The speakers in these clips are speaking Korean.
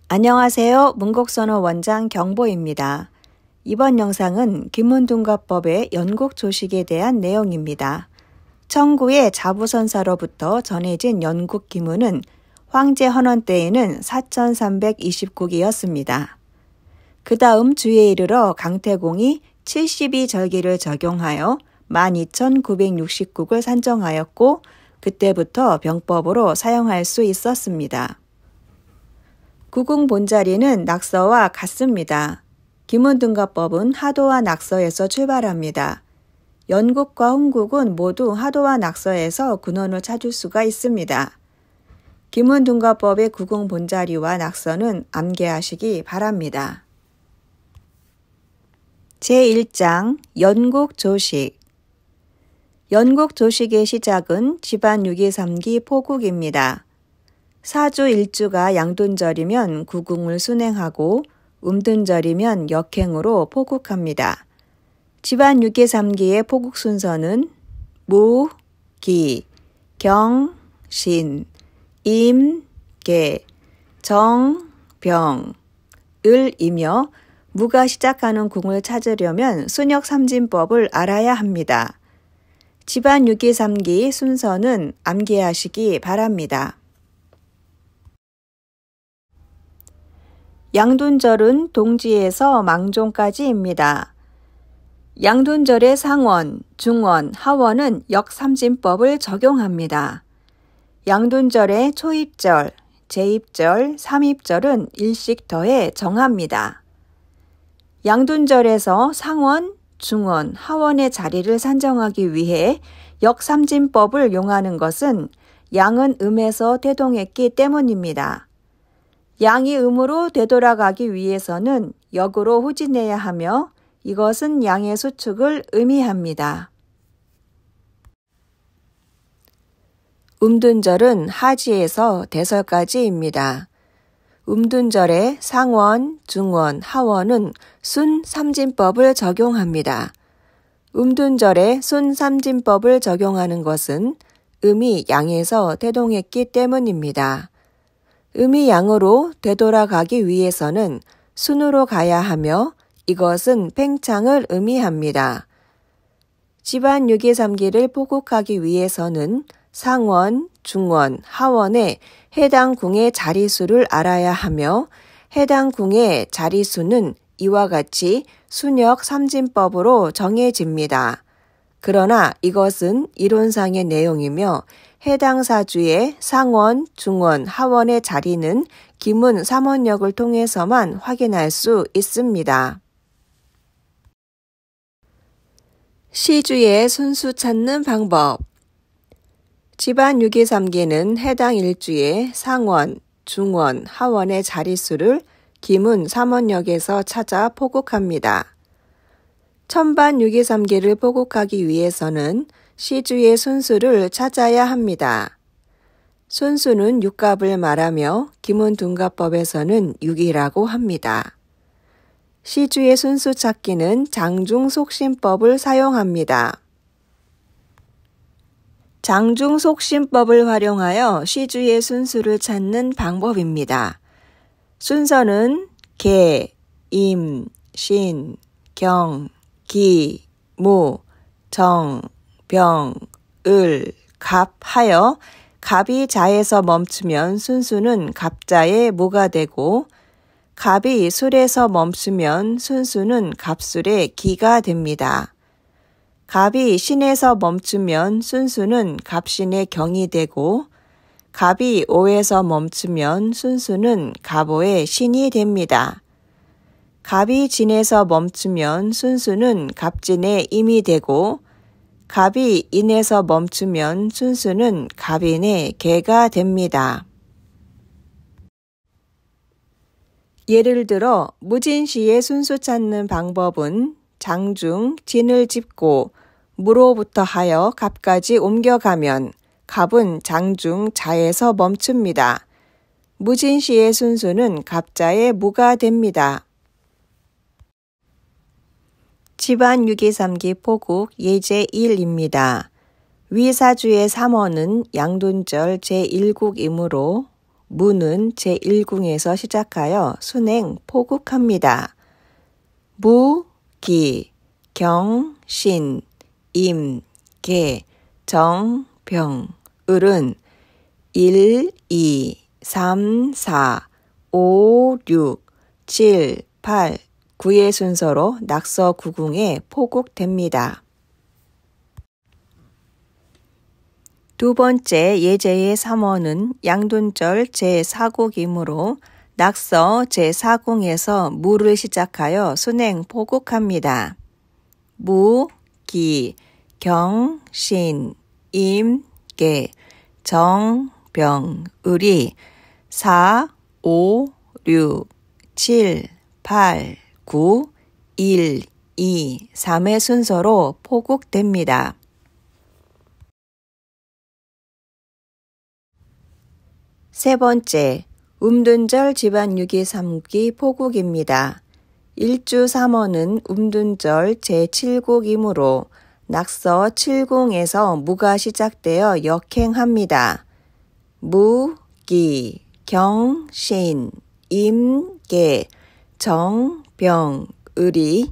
안녕하세요. 문곡선어 원장 경보입니다. 이번 영상은 기문둔가법의 연국조식에 대한 내용입니다. 청구의 자부선사로부터 전해진 연국기문은 황제 헌원 때에는 4,329기였습니다. 그 다음 주에 이르러 강태공이 72절기를 적용하여 12,960국을 산정하였고 그때부터 병법으로 사용할 수 있었습니다. 구궁 본자리는 낙서와 같습니다. 기문둔가법은 하도와 낙서에서 출발합니다. 연국과 홍국은 모두 하도와 낙서에서 근원을 찾을 수가 있습니다. 기문둔가법의 구궁 본자리와 낙서는 암기하시기 바랍니다. 제1장 연국조식. 연국조식의 시작은 집안 6.23기 포국입니다. 사주 일주가 양둔절이면 구궁을 순행하고 음둔절이면 역행으로 포국합니다. 집안 6.23기의 포국 순서는 무, 기, 경, 신, 임, 계, 정, 병, 을이며 무가 시작하는 궁을 찾으려면 순역삼진법을 알아야 합니다. 집안 6.23기 순서는 암기하시기 바랍니다. 양둔절은 동지에서 망종까지입니다. 양둔절의 상원, 중원, 하원은 역삼진법을 적용합니다. 양둔절의 초입절, 제입절, 삼입절은 일씩 더해 정합니다. 양둔절에서 상원, 중원, 하원의 자리를 산정하기 위해 역삼진법을 용하는 것은 양은 음에서 대동했기 때문입니다. 양이 음으로 되돌아가기 위해서는 역으로 후진해야 하며 이것은 양의 수축을 의미합니다. 음둔절은 하지에서 대설까지입니다. 음둔절의 상원, 중원, 하원은 순삼진법을 적용합니다. 음둔절의 순삼진법을 적용하는 것은 음이 양에서 대동했기 때문입니다. 음이 양으로 되돌아가기 위해서는 순으로 가야 하며 이것은 팽창을 의미합니다. 집안 6.23기를 포국하기 위해서는 상원, 중원, 하원의 해당 궁의 자리수를 알아야 하며 해당 궁의 자리수는 이와 같이 순역 삼진법으로 정해집니다. 그러나 이것은 이론상의 내용이며 해당 사주의 상원, 중원, 하원의 자리는 기문 삼원역을 통해서만 확인할 수 있습니다. 시주의 순수 찾는 방법. 집안 6.23기는 해당 일주의 상원, 중원, 하원의 자리수를 기문 삼원역에서 찾아 포국합니다. 천반 6.23기를 포국하기 위해서는 시주의 순수를 찾아야 합니다. 순수는 육갑을 말하며 기문둔가법에서는 6이라고 합니다. 시주의 순수 찾기는 장중속신법을 사용합니다. 장중속신법을 활용하여 시주의 순수를 찾는 방법입니다. 순서는 계, 임, 신, 경, 기, 무, 정, 병, 을, 갑 하여 갑이 자에서 멈추면 순수는 갑자에 무가 되고 갑이 술에서 멈추면 순수는 갑술에 기가 됩니다. 갑이 신에서 멈추면 순수는 갑신의 경이 되고 갑이 오에서 멈추면 순수는 갑오의 신이 됩니다. 갑이 진에서 멈추면 순수는 갑진의 임이 되고 갑이 인에서 멈추면 순수는 갑인의 계가 됩니다. 예를 들어 무진시의 순수 찾는 방법은 장중, 진을 짚고 무로부터 하여 갑까지 옮겨가면 갑은 장중, 자에서 멈춥니다. 무진시의 순수는 갑자의 무가 됩니다. 집안 6.23기 포국 예제 1입니다. 위사주의 3원은 양둔절 제1국이므로 무는 제1궁에서 시작하여 순행 포국합니다. 무, 기, 경, 신, 임, 계, 정, 병, 을은 1, 2, 3, 4, 5, 6, 7, 8, 9의 순서로 낙서 9궁에 포국됩니다. 두 번째 예제의 3어는 양둔절 제4곡이므로 낙서 제4궁에서 무를 시작하여 순행 포국합니다. 무, 기, 경, 신, 임, 계, 정, 병, 을이 4, 5, 6, 7, 8, 9, 1, 2, 3의 순서로 포국됩니다. 세 번째, 음둔절 집안 6기 3기 포국입니다. 1주 3어는 음둔절 제7곡이므로 낙서 7궁에서 무가 시작되어 역행합니다. 무, 기, 경, 신, 임, 계, 정, 병, 을이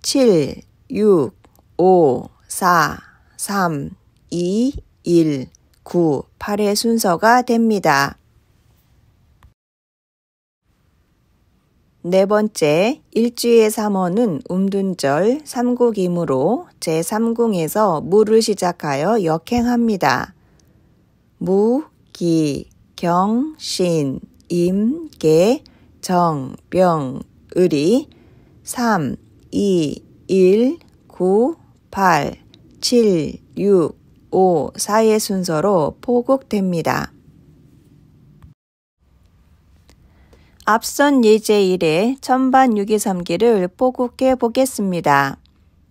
7, 6, 5, 4, 3, 2, 1, 9, 8의 순서가 됩니다. 네 번째, 일주의 3어는 음둔절 3곡이므로 제3궁에서 무를 시작하여 역행합니다. 무, 기, 경, 신, 임, 계, 정, 병, 을이 3, 2, 1, 9, 8, 7, 6, 5, 4의 순서로 포국됩니다. 앞선 예제 1의 천반 6기 3기를 포국해 보겠습니다.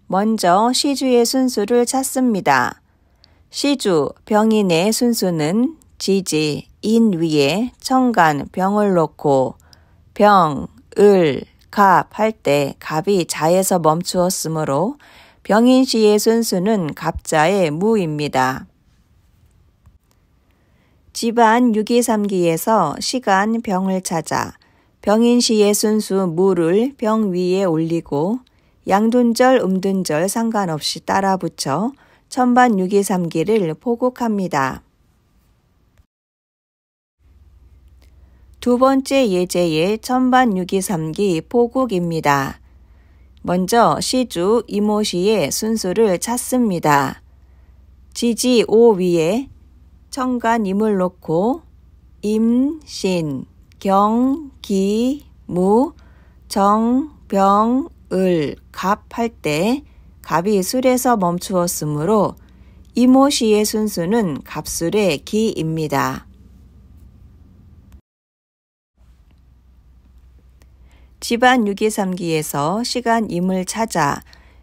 먼저 시주의 순수를 찾습니다. 시주, 병인의 순수는 지지, 인 위에 천간, 병을 놓고 병, 을, 갑 할 때 갑이 자에서 멈추었으므로 병인시의 순수는 갑자의 무입니다. 집안 6기 3기에서 시간 병을 찾아 병인시의 순수 무를 병 위에 올리고 양둔절, 음둔절 상관없이 따라 붙여 천반 6기 3기를 포국합니다. 두 번째 예제의 천반 6기 3기 포국입니다. 먼저 시주 이모시의 순수를 찾습니다. 지지 오 위에 천간 임을 놓고 임, 신, 경, 기, 무, 정, 병, 을, 갑 할 때 갑이 술에서 멈추었으므로 이모시의 순수는 갑술의 기입니다. 집안 6기 3기에서 시간 임을 찾아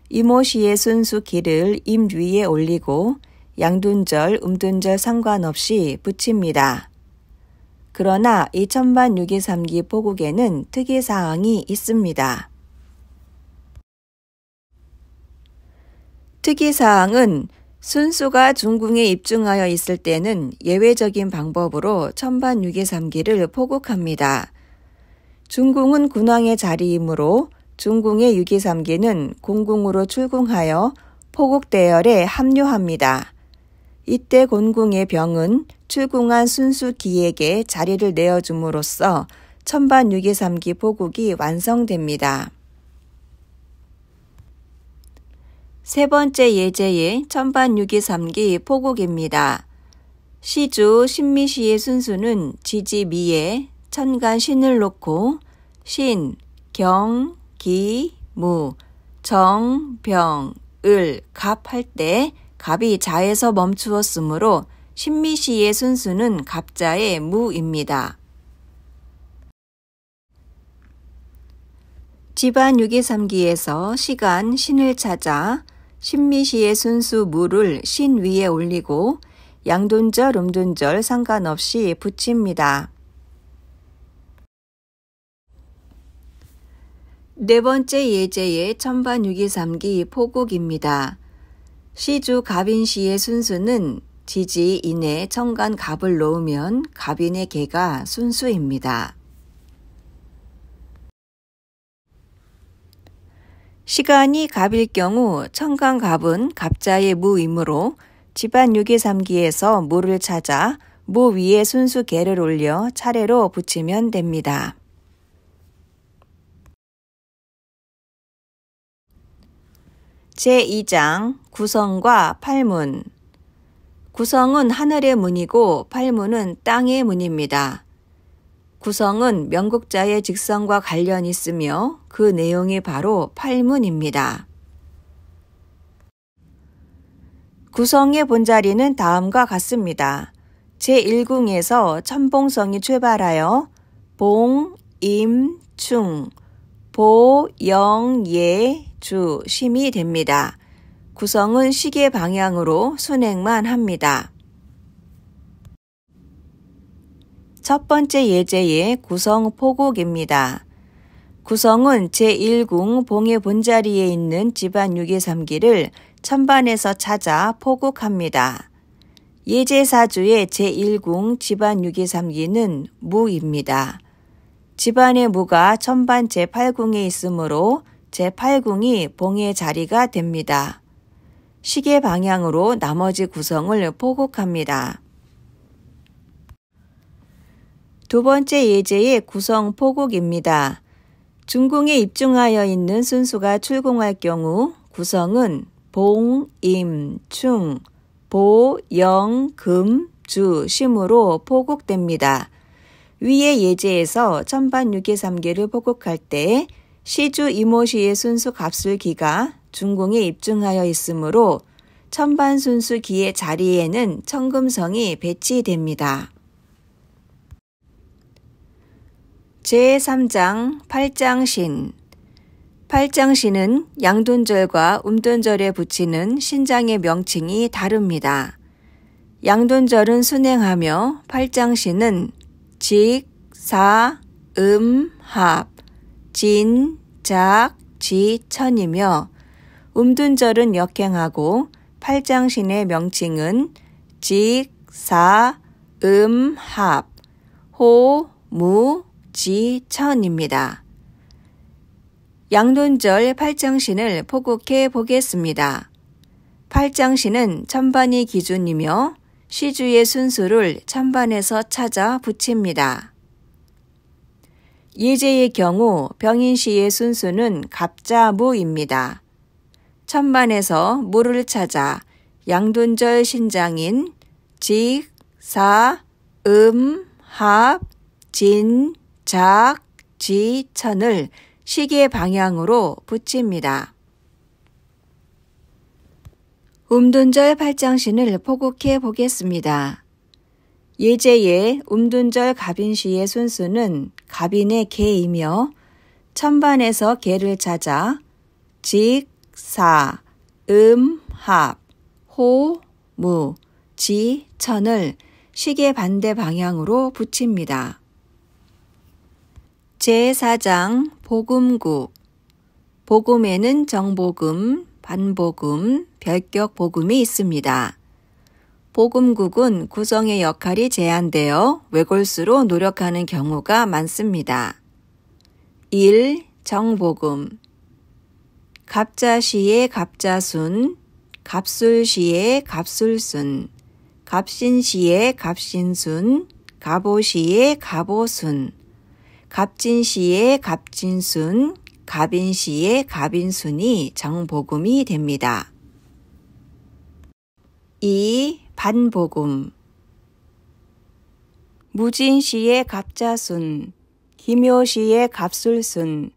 이모시의 순수 기를 임 위에 올리고 양둔절, 음둔절 상관없이 붙입니다. 그러나 이 천반 6기 3기 포국에는 특이사항이 있습니다. 특이사항은 순수가 중궁에 입중하여 있을 때는 예외적인 방법으로 천반 6기 3기를 포국합니다. 중궁은 군왕의 자리이므로 중궁의 6기 3기는 공궁으로 출궁하여 포국대열에 합류합니다. 이때 곤궁의 병은 출궁한 순수 기에게 자리를 내어줌으로써 천반 6기 3기 포국이 완성됩니다. 세 번째 예제의 천반 6기 3기 포국입니다. 시주 신미시의 순수는 지지 미에 천간 신을 놓고 신, 경, 기, 무, 정, 병, 을, 갑 할 때 갑이 자에서 멈추었으므로 신미시의 순수는 갑자의 무입니다. 집안 6기 3기에서 시간 신을 찾아 신미시의 순수 무를 신 위에 올리고 양둔절, 음둔절 상관없이 붙입니다. 네 번째 예제의 천반 6기 3기 포국입니다. 시주 갑인시의 순수는 지지, 인에, 청간, 갑을 놓으면 갑인의 개가 순수입니다. 시간이 갑일 경우 청간, 갑은 갑자의 무이므로 집안 유기삼기에서 무를 찾아 무 위에 순수 개를 올려 차례로 붙이면 됩니다. 제2장 구성과 팔문. 구성은 하늘의 문이고 팔문은 땅의 문입니다. 구성은 명국자의 직성과 관련이 있으며 그 내용이 바로 팔문입니다. 구성의 본자리는 다음과 같습니다. 제1궁에서 천봉성이 출발하여 봉, 임, 충, 보, 영, 예, 주, 심이 됩니다. 구성은 시계 방향으로 순행만 합니다. 첫 번째 예제의 구성 포곡입니다. 구성은 제1궁 봉의 본자리에 있는 집안 유기삼기를 천반에서 찾아 포곡합니다. 예제사주의 제1궁 집안 유기삼기는 무입니다. 집안의 무가 천반 제8궁에 있으므로 제8궁이 봉의 자리가 됩니다. 시계 방향으로 나머지 구성을 포곡합니다. 두 번째 예제의 구성 포곡입니다. 중궁에 입중하여 있는 순수가 출궁할 경우 구성은 봉, 임, 충, 보, 영, 금, 주, 심으로 포곡됩니다. 위의 예제에서 천반 유기삼기를 포곡할 때 시주 이모시의 순수 갑술기가 중궁에 입중하여 있으므로 천반 순수 기의 자리에는 천금성이 배치됩니다. 제3장 팔장신. 팔장신은 양돈절과 음돈절에 붙이는 신장의 명칭이 다릅니다. 양돈절은 순행하며 팔장신은 직, 사, 합, 진, 작, 지, 천이며 음둔절은 역행하고 팔장신의 명칭은 직, 사, 합, 호, 무, 지, 천입니다. 양돈절 팔장신을 포곡해 보겠습니다. 팔장신은 천반이 기준이며 시주의 순수를 천반에서 찾아 붙입니다. 예제의 경우 병인시의 순수는 갑자무입니다. 천반에서 무를 찾아 양돈절 신장인 직, 사, 합, 진, 작, 지, 천을 시계 방향으로 붙입니다. 음둔절 팔장신을 포곡해 보겠습니다. 예제의 음둔절 갑인시의 순수는 갑인의 개이며 천반에서 개를 찾아 직, 사, 합, 호, 무, 지, 천을 시계 반대 방향으로 붙입니다. 제4장 복음국. 복음에는 정복음, 반복음, 별격복음이 있습니다. 복음국은 구성의 역할이 제한되어 외골수로 노력하는 경우가 많습니다. 1. 정복음. 갑자시의 갑자순, 갑술시의 갑술순, 갑신시의 갑신순, 갑오시의 갑오순, 갑진시의 갑진순, 갑인시의 갑인순이 정복음이 됩니다. 2. 반복음. 무진시의 갑자순, 기묘시의 갑술순,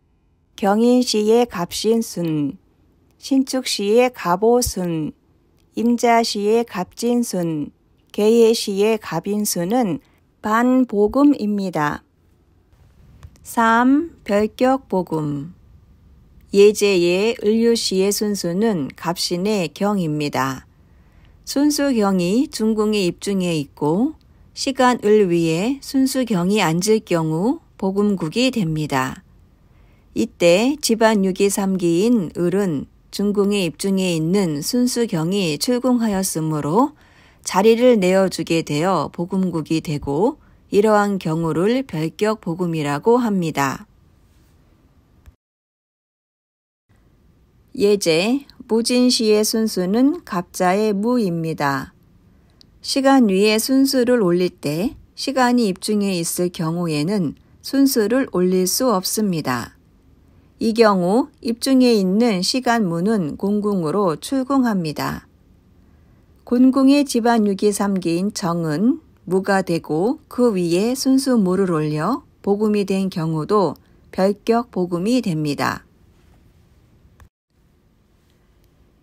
경인시의 갑신순, 신축시의 갑오순, 임자시의 갑진순, 계예시의 갑인순은 반복음입니다. 3. 별격복음. 예제의 을류시의 순수는 갑신의 경입니다. 순수경이 중궁에 입중해 있고 시간 을 위에 순수경이 앉을 경우 복음국이 됩니다. 이때 집안 유기삼기인 을은 중궁에 입중해 있는 순수경이 출궁하였으므로 자리를 내어주게 되어 복음국이 되고 이러한 경우를 별격 복음이라고 합니다. 예제, 무진시의 순수는 갑자의 무입니다. 시간 위에 순수를 올릴 때 시간이 입중해 있을 경우에는 순수를 올릴 수 없습니다. 이 경우 입중해 있는 시간 무는 공궁으로 출궁합니다. 곤궁의 집안 유기 3기인 정은 무가 되고 그 위에 순수 무를 올려 복음이 된 경우도 별격 복음이 됩니다.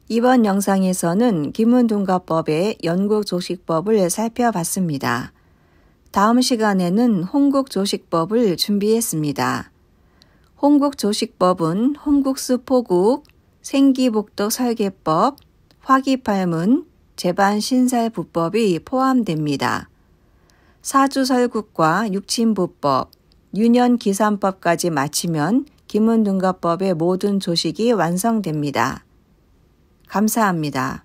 이번 영상에서는 기문둔가법의 연국조식법을 살펴봤습니다. 다음 시간에는 홍국조식법을 준비했습니다. 홍국조식법은 홍국수포국, 생기복덕 설계법, 화기팔문, 제반신살부법이 포함됩니다. 사주설국과 육친부법, 유년기산법까지 마치면 기문둔가법의 모든 조식이 완성됩니다. 감사합니다.